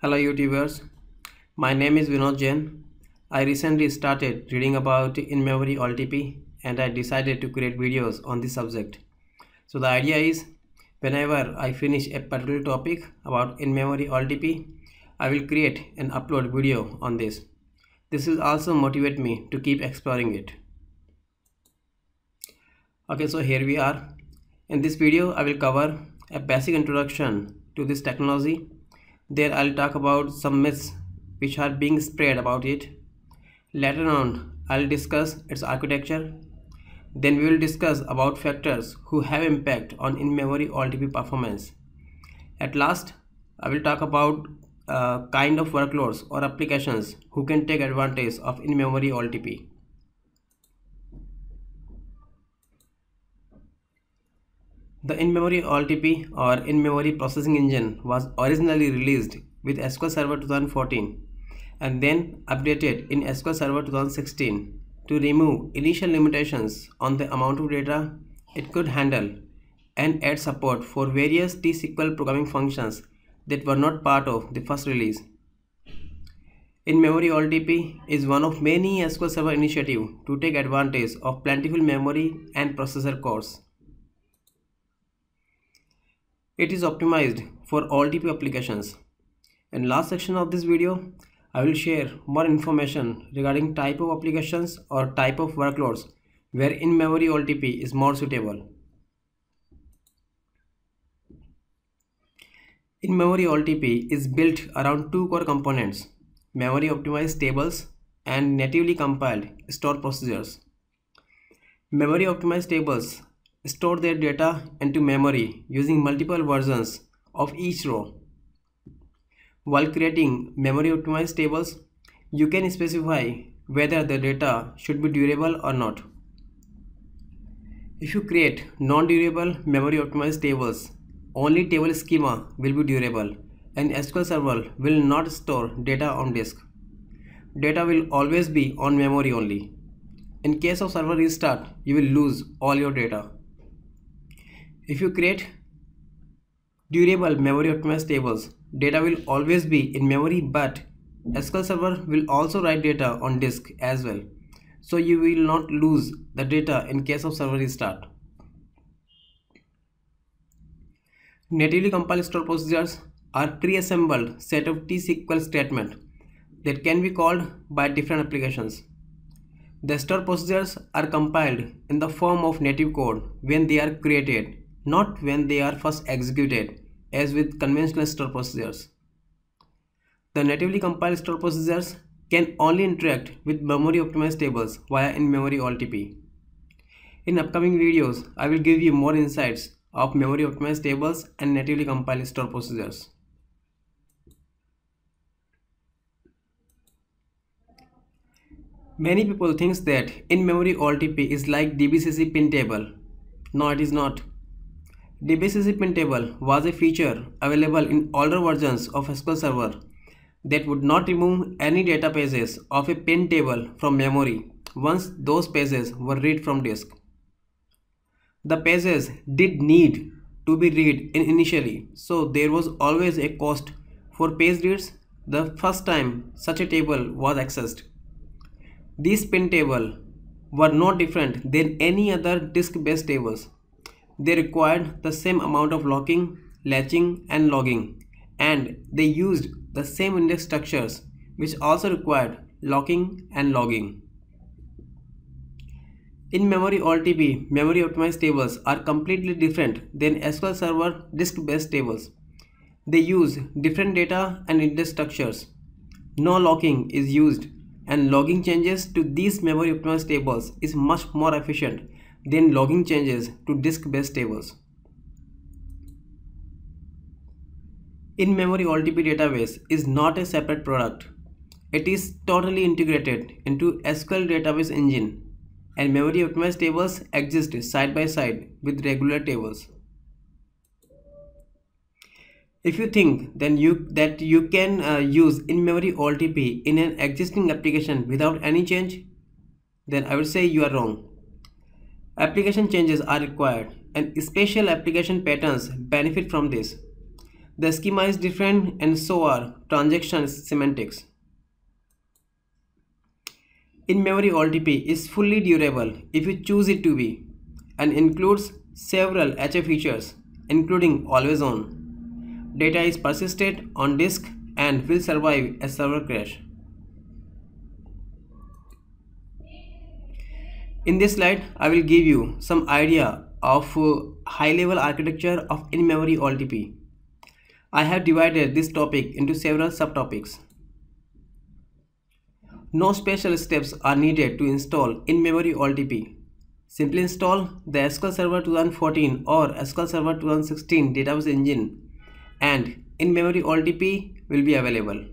Hello YouTubers, my name is Vinod Jain. I recently started reading about in-memory OLTP and I decided to create videos on this subject. So the idea is whenever I finish a particular topic about in-memory OLTP, I will create and upload video on this. This will also motivate me to keep exploring it. Okay, so here we are. In this video, I will cover a basic introduction to this technology. There I'll talk about some myths which are being spread about it. Later on, I'll discuss its architecture. Then we will discuss about factors who have impact on in-memory OLTP performance. At last, I will talk about kind of workloads or applications who can take advantage of in-memory OLTP. The in-memory OLTP or in-memory processing engine was originally released with SQL Server 2014 and then updated in SQL Server 2016 to remove initial limitations on the amount of data it could handle and add support for various T-SQL programming functions that were not part of the first release. In-memory OLTP is one of many SQL Server initiatives to take advantage of plentiful memory and processor cores. It is optimized for OLTP applications. In last section of this video, I will share more information regarding type of applications or type of workloads where in-memory OLTP is more suitable. In-memory OLTP is built around two core components: memory optimized tables and natively compiled store procedures. Memory optimized tables store their data into memory using multiple versions of each row. While creating memory optimized tables, you can specify whether the data should be durable or not. If you create non-durable memory optimized tables, only table schema will be durable and SQL Server will not store data on disk. Data will always be on memory only. In case of server restart, you will lose all your data. If you create durable memory optimized tables, data will always be in memory, but SQL Server will also write data on disk as well. So you will not lose the data in case of server restart. Natively compiled store procedures are pre-assembled set of T-SQL statements that can be called by different applications. The store procedures are compiled in the form of native code when they are created, not when they are first executed, as with conventional store procedures. The natively compiled store procedures can only interact with memory optimized tables via in-memory OLTP. In upcoming videos, I will give you more insights of memory optimized tables and natively compiled store procedures. Many people think that in-memory OLTP is like DBCC pin table. No, it is not. DBCC pin table was a feature available in older versions of SQL Server that would not remove any data pages of a pin table from memory once those pages were read from disk. The pages did need to be read initially, so there was always a cost for page reads the first time such a table was accessed. These pin tables were no different than any other disk-based tables. They required the same amount of locking, latching and logging, and they used the same index structures which also required locking and logging. In-memory OLTP memory optimized tables are completely different than SQL Server disk-based tables. They use different data and index structures. No locking is used, and logging changes to these memory optimized tables is much more efficient than logging changes to disk-based tables. In-memory OLTP database is not a separate product. It is totally integrated into SQL database engine, and memory optimized tables exist side by side with regular tables. If you think that you can use in-memory OLTP in an existing application without any change, then I would say you are wrong. Application changes are required and special application patterns benefit from this. The schema is different and so are transaction semantics. In-memory OLTP is fully durable if you choose it to be and includes several HA features including always on. Data is persisted on disk and will survive a server crash. In this slide, I will give you some idea of high-level architecture of in-memory OLTP. I have divided this topic into several subtopics. No special steps are needed to install in-memory OLTP. Simply install the SQL Server 2014 or SQL Server 2016 database engine and in-memory OLTP will be available.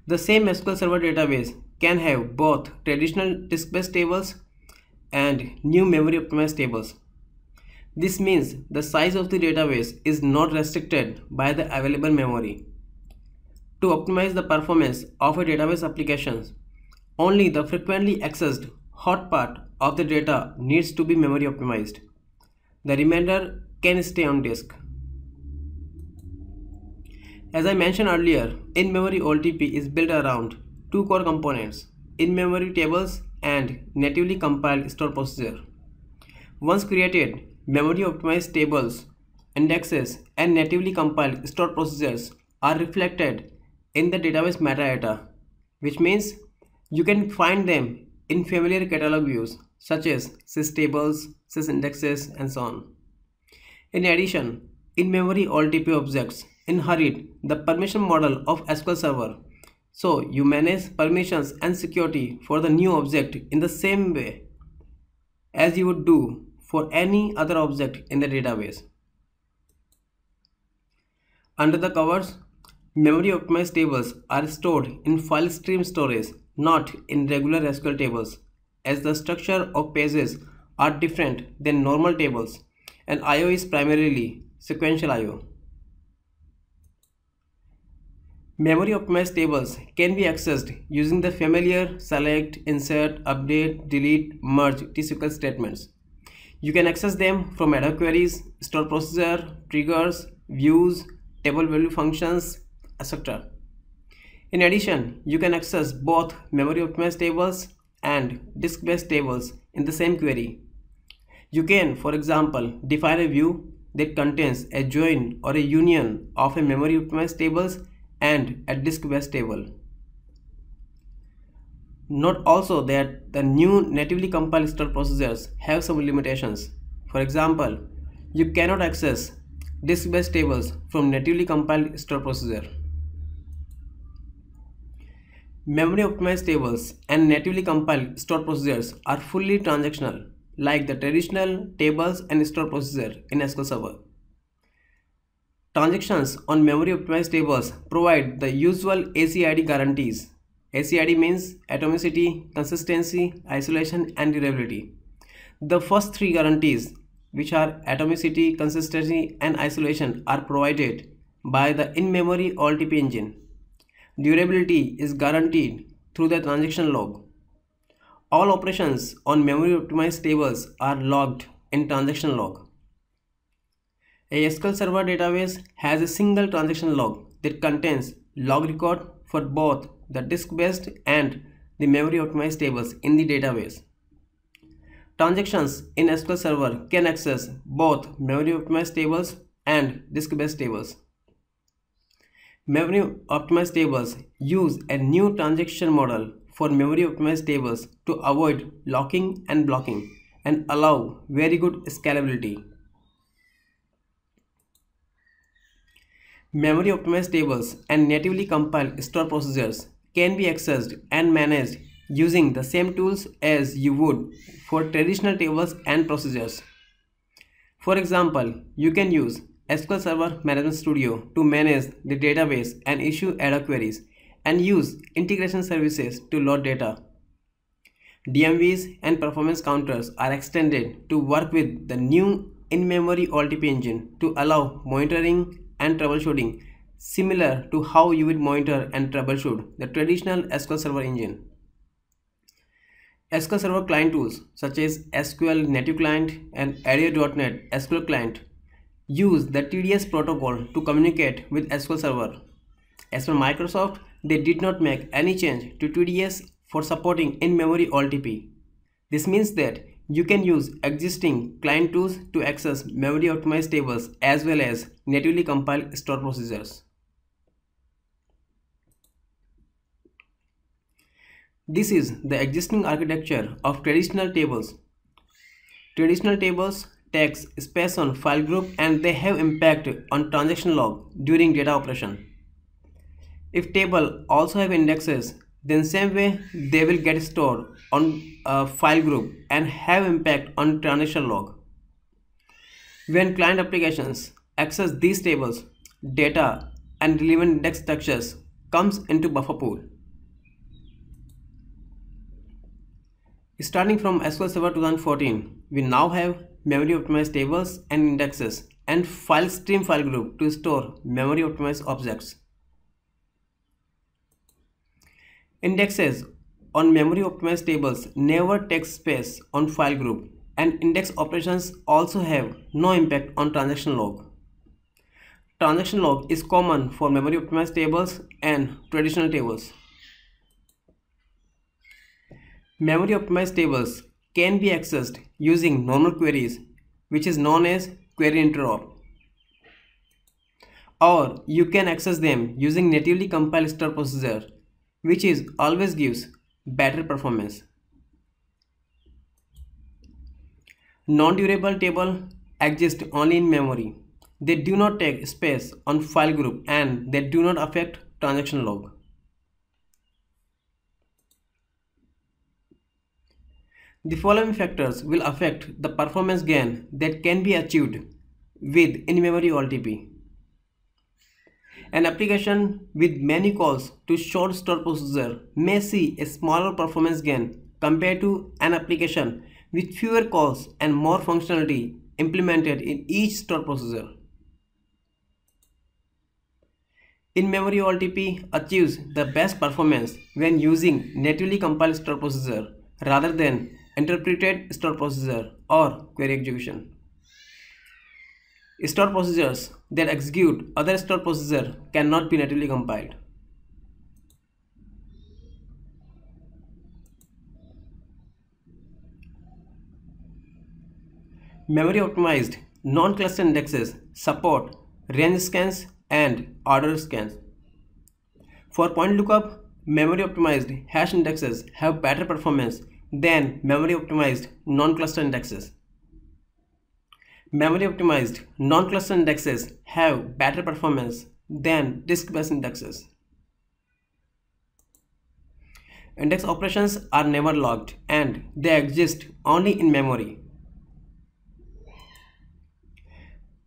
The same SQL Server database can have both traditional disk-based tables and new memory optimized tables. This means the size of the database is not restricted by the available memory. To optimize the performance of a database application, only the frequently accessed hot part of the data needs to be memory optimized. The remainder can stay on disk. As I mentioned earlier, in-memory OLTP is built around two core components, in-memory tables and natively compiled store procedure. Once created, memory optimized tables, indexes and natively compiled store procedures are reflected in the database metadata, which means you can find them in familiar catalog views such as systables, sysindexes and so on. In addition, in-memory OLTP objects inherit the permission model of SQL Server, so you manage permissions and security for the new object in the same way as you would do for any other object in the database. Under the covers, memory optimized tables are stored in file stream storage, not in regular SQL tables, as the structure of pages are different than normal tables and I/O is primarily sequential I/O. Memory optimized tables can be accessed using the familiar select, insert, update, delete, merge TSQL statements. You can access them from ad hoc queries, store procedure, triggers, views, table value functions, etc. In addition, you can access both memory optimized tables and disk-based tables in the same query. You can, for example, define a view that contains a join or a union of a memory optimized tables and a disk-based table. Note also that the new natively compiled store procedures have some limitations. For example, you cannot access disk-based tables from natively compiled store procedure. Memory optimized tables and natively compiled store procedures are fully transactional, like the traditional tables and store procedure in SQL Server. Transactions on memory optimized tables provide the usual ACID guarantees. ACID means atomicity, consistency, isolation and durability. The first three guarantees, which are atomicity, consistency and isolation, are provided by the in-memory OLTP engine. Durability is guaranteed through the transaction log. All operations on memory optimized tables are logged in transaction log. A SQL Server database has a single transaction log that contains log record for both the disk-based and the memory optimized tables in the database. Transactions in SQL Server can access both memory optimized tables and disk-based tables. Memory optimized tables use a new transaction model for memory optimized tables to avoid locking and blocking and allow very good scalability. Memory optimized tables and natively compiled store procedures can be accessed and managed using the same tools as you would for traditional tables and procedures. For example, you can use SQL Server Management Studio to manage the database and issue ad hoc queries, and use integration services to load data. DMVs and performance counters are extended to work with the new in-memory OLTP engine to allow monitoring and troubleshooting, similar to how you would monitor and troubleshoot the traditional SQL Server engine. SQL Server client tools such as SQL Native Client and Ario.NET SQL Client use the TDS protocol to communicate with SQL Server. As per Microsoft, they did not make any change to TDS for supporting in-memory OLTP. This means that you can use existing client tools to access memory optimized tables as well as natively compiled store procedures. This is the existing architecture of traditional tables. Traditional tables take space on file group and they have impact on transaction log during data operation. If table also have indexes, then same way they will get stored on a file group and have impact on transaction log. When client applications access these tables, data and relevant index structures comes into buffer pool. Starting from SQL Server 2014, we now have memory optimized tables and indexes and file stream file group to store memory optimized objects. Indexes on memory optimized tables never take space on file group, and index operations also have no impact on transaction log. Transaction log is common for memory optimized tables and traditional tables. Memory optimized tables can be accessed using normal queries, which is known as query interop. Or you can access them using natively compiled store procedure, which is always gives better performance. Non-durable tables exist only in memory. They do not take space on file group and they do not affect transaction log. The following factors will affect the performance gain that can be achieved with in-memory OLTP. An application with many calls to short store procedure may see a smaller performance gain compared to an application with fewer calls and more functionality implemented in each store procedure. In-memory OLTP achieves the best performance when using natively compiled store procedure rather than interpreted store procedure or query execution. Store procedures that execute other store procedure cannot be natively compiled. Memory optimized non-cluster indexes support range scans and order scans. For point lookup, memory optimized hash indexes have better performance than memory optimized non-cluster indexes. Memory optimized non-cluster indexes have better performance than disk-based indexes. Index operations are never logged and they exist only in memory.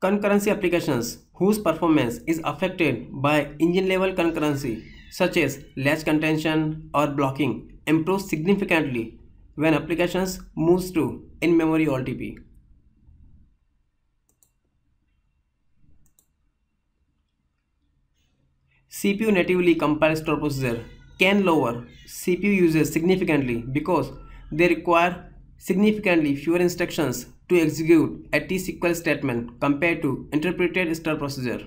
Concurrency applications whose performance is affected by engine level concurrency such as latch contention or blocking improve significantly when applications moves to in-memory OLTP. CPU natively compiled store procedure can lower CPU usage significantly because they require significantly fewer instructions to execute a T-SQL statement compared to interpreted store procedure.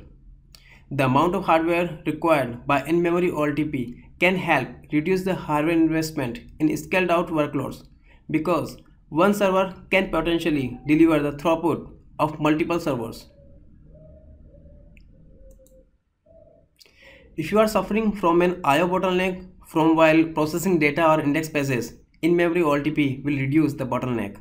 The amount of hardware required by in-memory OLTP can help reduce the hardware investment in scaled out workloads because one server can potentially deliver the throughput of multiple servers. If you are suffering from an I/O bottleneck from while processing data or index pages, in-memory OLTP will reduce the bottleneck.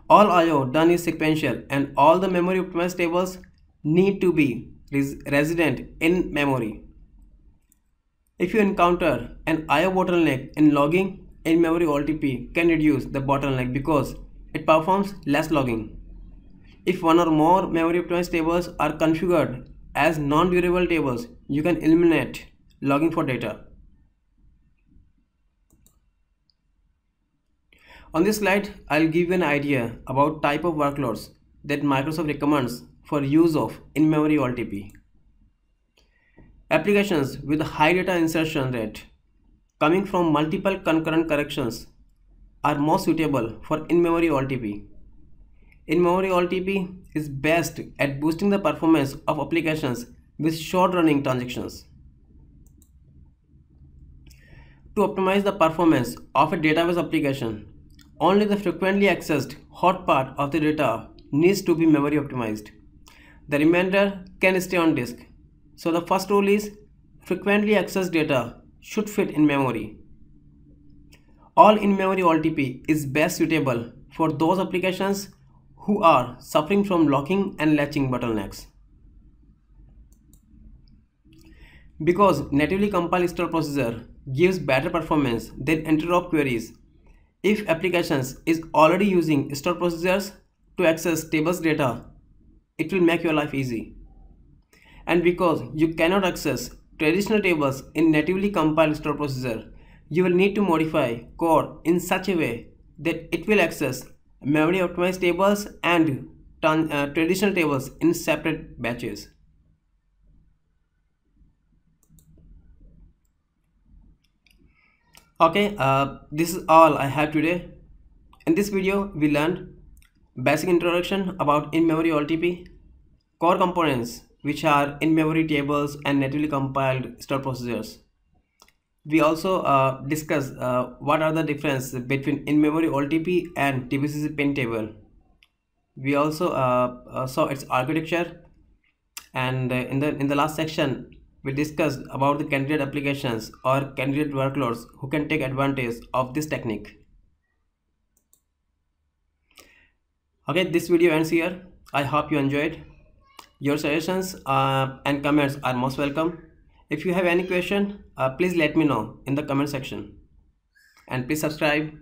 All I/O done is sequential and all the memory optimized tables need to be resident in memory. If you encounter an I/O bottleneck in logging, in-memory OLTP can reduce the bottleneck because it performs less logging. If one or more memory optimized tables are configured as non-durable tables, you can eliminate logging for data. On this slide, I'll give you an idea about type of workloads that Microsoft recommends for use of in-memory OLTP. Applications with high data insertion rate coming from multiple concurrent corrections are more suitable for in-memory OLTP. In-memory OLTP is best at boosting the performance of applications with short-running transactions. To optimize the performance of a database application, only the frequently accessed hot part of the data needs to be memory optimized. The remainder can stay on disk. So the first rule is frequently accessed data should fit in memory. All in-memory OLTP is best suitable for those applications who are suffering from locking and latching bottlenecks. Because natively compiled store procedure gives better performance than interop queries, if applications is already using store procedures to access tables data, it will make your life easy. And because you cannot access traditional tables in natively compiled store procedure, you will need to modify code in such a way that it will access memory optimized tables and traditional tables in separate batches. Okay, this is all I have today. In this video, we learned basic introduction about in-memory OLTP, core components which are in-memory tables and natively compiled store procedures. We also discussed what are the difference between in-memory OLTP and DBCC pin table. We also saw its architecture, and in the last section we discussed about the candidate applications or candidate workloads who can take advantage of this technique. Okay, this video ends here. I hope you enjoyed. Your suggestions and comments are most welcome. If you have any question, please let me know in the comment section, and please subscribe.